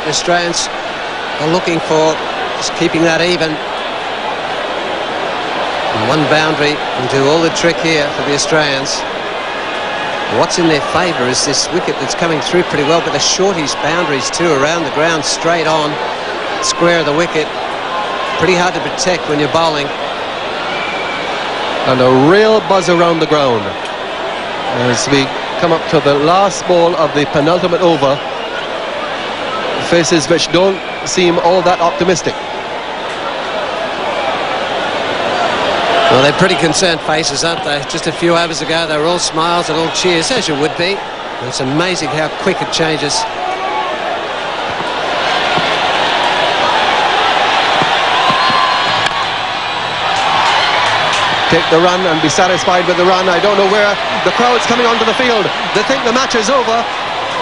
the Australians are looking for, just keeping that even. And one boundary will do all the trick here for the Australians. What's in their favour is this wicket that's coming through pretty well, but the shorties boundaries too, around the ground, straight on, square of the wicket. Pretty hard to protect when you're bowling. And a real buzz around the ground as we come up to the last ball of the penultimate over. Faces which don't seem all that optimistic. Well, they're pretty concerned faces, aren't they? Just a few overs ago, they were all smiles and all cheers, as you would be. And it's amazing how quick it changes. Take the run and be satisfied with the run. I don't know where the crowd's coming onto the field. They think the match is over.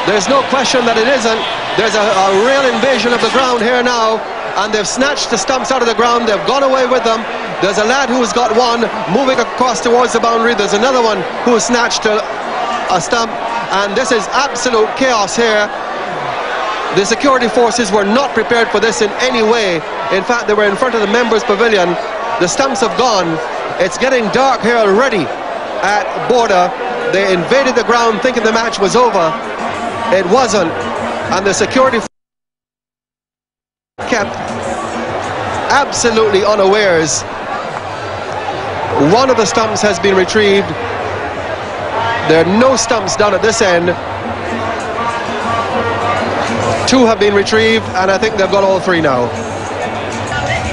There's no question that it isn't. There's a real invasion of the ground here now, and they've snatched the stumps out of the ground. They've gone away with them. There's a lad who's got one moving across towards the boundary. There's another one who snatched a stump, and this is absolute chaos here. The security forces were not prepared for this in any way. In fact, they were in front of the members' pavilion. The stumps have gone. It's getting dark here already at Border. They invaded the ground thinking the match was over. It wasn't, and the security kept absolutely unawares. One of the stumps has been retrieved. There are no stumps down at this end. Two have been retrieved, and I think they've got all three now.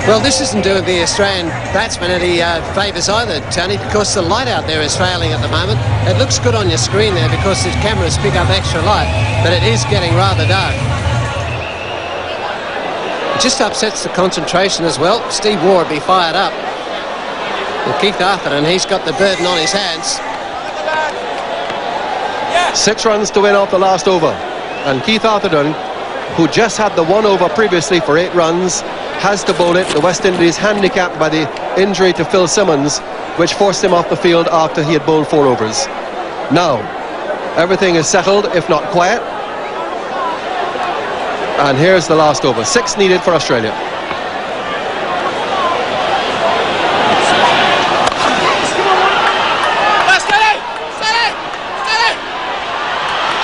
Well, this isn't doing the Australian batsmen any favours either, Tony, because the light out there is failing at the moment. It looks good on your screen there because the cameras pick up extra light, but it is getting rather dark. It just upsets the concentration as well. Steve Waugh would be fired up. And Keith Atherton, he's got the burden on his hands. 6 runs to win off the last over. And Keith Atherton, who just had the 1 over previously for 8 runs, has to bowl it. The West Indies handicapped by the injury to Phil Simmons, which forced him off the field after he had bowled 4 overs. Now, everything is settled, if not quiet. And here's the last over. 6 needed for Australia.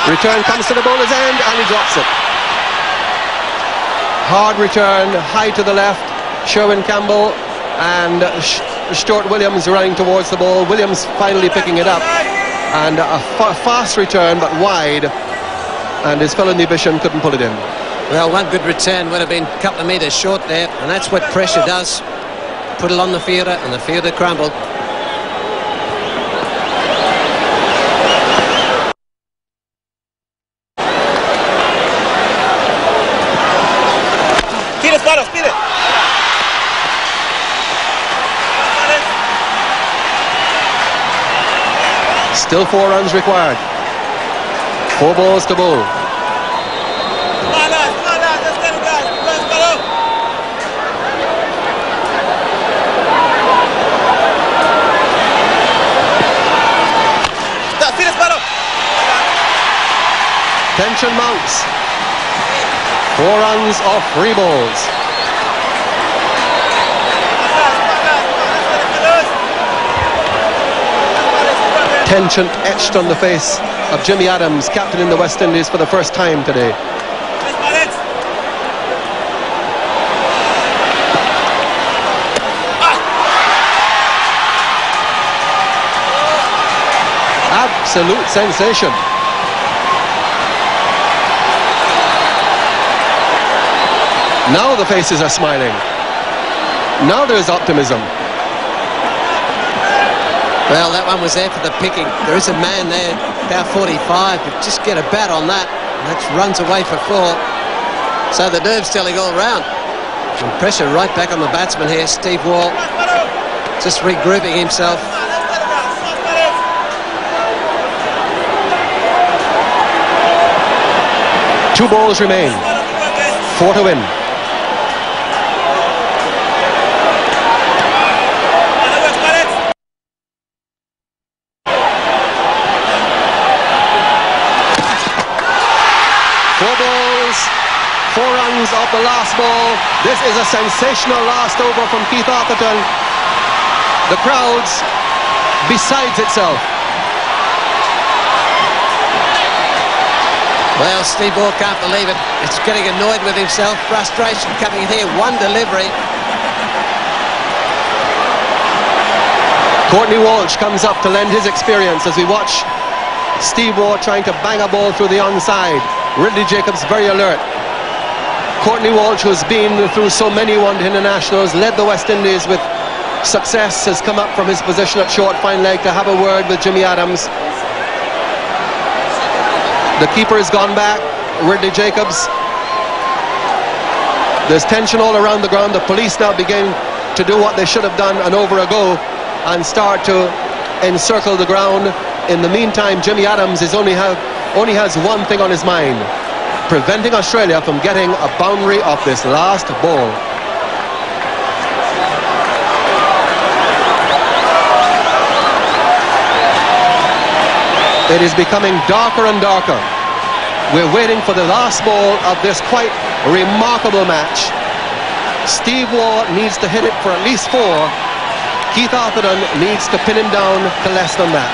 Return comes to the bowler's end, and he drops it. Hard return, high to the left. Sherwin Campbell and Stuart Williams running towards the ball. Williams finally picking it up, and a fast return but wide, and his fellow Nibishan couldn't pull it in. Well, one good return would have been a couple of metres short there, and that's what pressure does. Put it on the fielder, and the fielder crumbled. Still 4 runs required. 4 balls to bowl. Tension mounts. 4 runs off 3 balls. Tension etched on the face of Jimmy Adams, captain in the West Indies for the first time today. Absolute sensation. Now the faces are smiling. Now there's optimism. Well, that one was there for the picking. There is a man there, about 45, but just get a bat on that. And that runs away for 4. So the nerves telling all round. And pressure right back on the batsman here, Steve Waugh. Just regrouping himself. Two balls remain. 4 to win. 4 runs off the last ball. This is a sensational last over from Keith Arthurton. The crowd's besides itself. Well, Steve Waugh can't believe it. It's getting annoyed with himself. Frustration coming in here. One delivery. Courtney Walsh comes up to lend his experience as we watch Steve Waugh trying to bang a ball through the onside. Ridley Jacobs very alert. Courtney Walsh, who's been through so many one-day internationals, led the West Indies with success, has come up from his position at short fine leg to have a word with Jimmy Adams. The keeper has gone back, Ridley Jacobs. There's tension all around the ground. The police now begin to do what they should have done an over ago and start to encircle the ground. In the meantime, Jimmy Adams only has one thing on his mind: preventing Australia from getting a boundary of this last ball. It is becoming darker and darker. We're waiting for the last ball of this quite remarkable match. Steve Waugh needs to hit it for at least 4. Keith Arthurton needs to pin him down to less than that.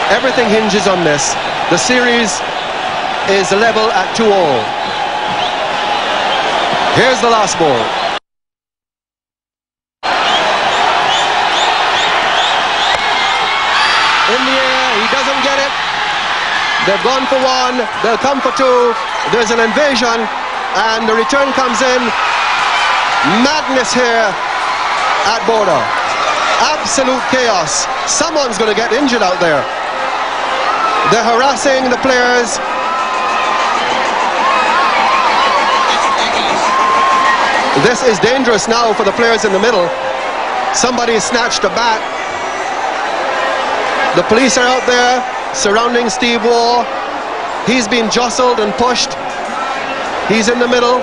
Everything hinges on this. The series is level at 2-all. Here's the last ball. In the air, he doesn't get it. They've gone for 1, they'll come for 2. There's an invasion, and the return comes in. Madness here at Border. Absolute chaos. Someone's going to get injured out there. They're harassing the players. This is dangerous now for the players in the middle. Somebody snatched a bat. The police are out there surrounding Steve Waugh. He's been jostled and pushed. He's in the middle.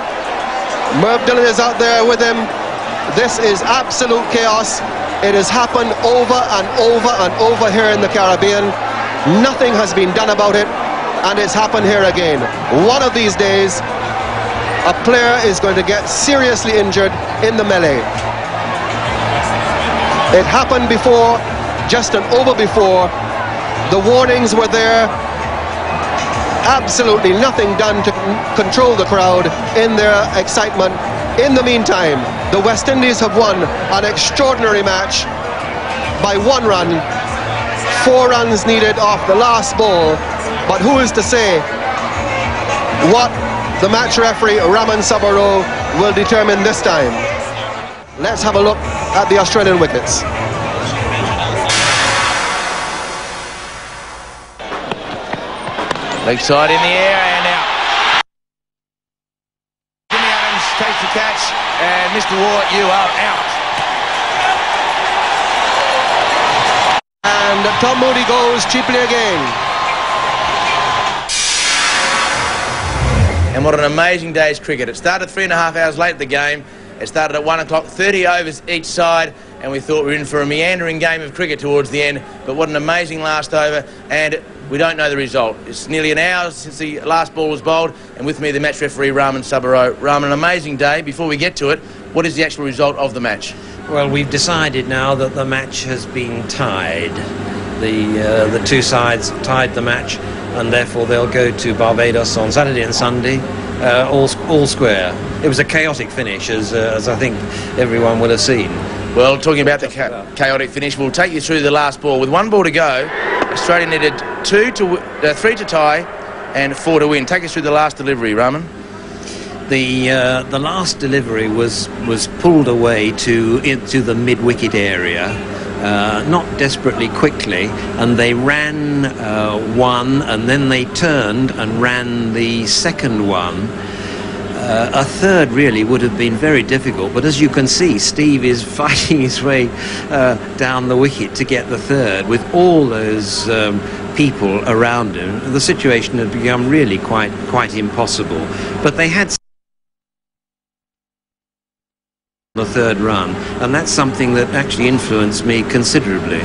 Merv Dillon is out there with him. This is absolute chaos. It has happened over and over and over here in the Caribbean. Nothing has been done about it, and it's happened here again. One of these days, a player is going to get seriously injured in the melee. It happened before, just an over before. The warnings were there. Absolutely nothing done to control the crowd in their excitement. In the meantime, the West Indies have won an extraordinary match by 1 run. 4 runs needed off the last ball. But who is to say what the match referee Raman Sabaro will determine this time? Let's have a look at the Australian wickets. Leg side in the air and out. Jimmy Adams takes the catch, and Mr. Waugh, you are out. And Tom Moody goes cheaply again. And what an amazing day's cricket. It started 3.5 hours late, the game. It started at 1 o'clock, 30 overs each side, and we thought we were in for a meandering game of cricket towards the end. But what an amazing last over, and we don't know the result. It's nearly an hour since the last ball was bowled, and with me the match referee Raman Sabaro. Raman, an amazing day. Before we get to it, what is the actual result of the match? Well, we've decided now that the match has been tied. The two sides tied the match, and therefore they'll go to Barbados on Saturday and Sunday, all square. It was a chaotic finish, as I think everyone will have seen. Well, talking about the chaotic finish, we'll take you through the last ball. With 1 ball to go, Australia needed 3 to tie and 4 to win. Take us through the last delivery, Raman. The last delivery was pulled away into the mid-wicket area, not desperately quickly, and they ran 1, and then they turned and ran the second one. A third really would have been very difficult, but as you can see, Steve is fighting his way down the wicket to get the third with all those people around him. The situation had become really quite impossible, but they had the third run, and that's something that actually influenced me considerably.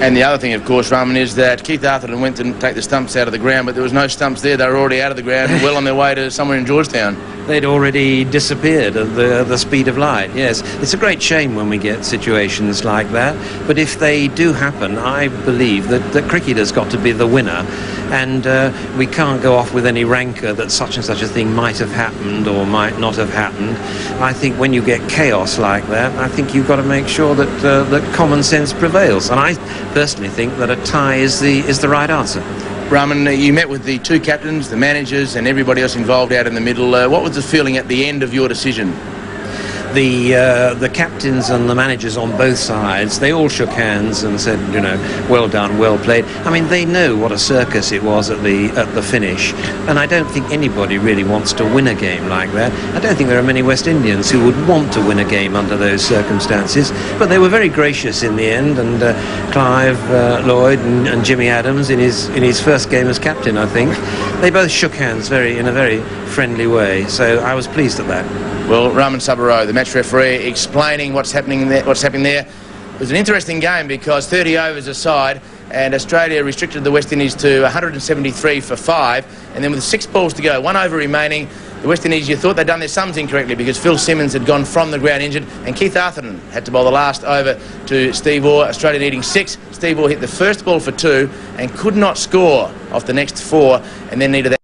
And the other thing, of course, Raman, is that Keith Atherton went to take the stumps out of the ground, but there was no stumps there. They were already out of the ground and well on their way to somewhere in Georgetown. They'd already disappeared at the speed of light, yes. It's a great shame when we get situations like that, but if they do happen, I believe that cricket has got to be the winner, and we can't go off with any rancour that such and such a thing might have happened or might not have happened. I think when you get chaos like that, I think you've got to make sure that that common sense prevails, and I personally think that a tie is the right answer. Raman, you met with the two captains, the managers and everybody else involved out in the middle. What was the feeling at the end of your decision? The captains and the managers on both sides, they all shook hands and said, you know, well done, well played. I mean, they know what a circus it was at the finish, and I don't think anybody really wants to win a game like that. I don't think there are many West Indians who would want to win a game under those circumstances, but they were very gracious in the end, and Clive Lloyd and Jimmy Adams in his first game as captain, I think, they both shook hands in a very friendly way, so I was pleased at that. Well, Raman Saburo, the match referee, explaining what's happening there. It was an interesting game because 30 overs aside, and Australia restricted the West Indies to 173 for 5, and then with 6 balls to go, 1 over remaining, the West Indies, you thought they'd done their sums incorrectly because Phil Simmons had gone from the ground injured, and Keith Atherton had to bowl the last over to Steve Waugh, Australia needing 6. Steve Waugh hit the first ball for 2 and could not score off the next 4, and then needed that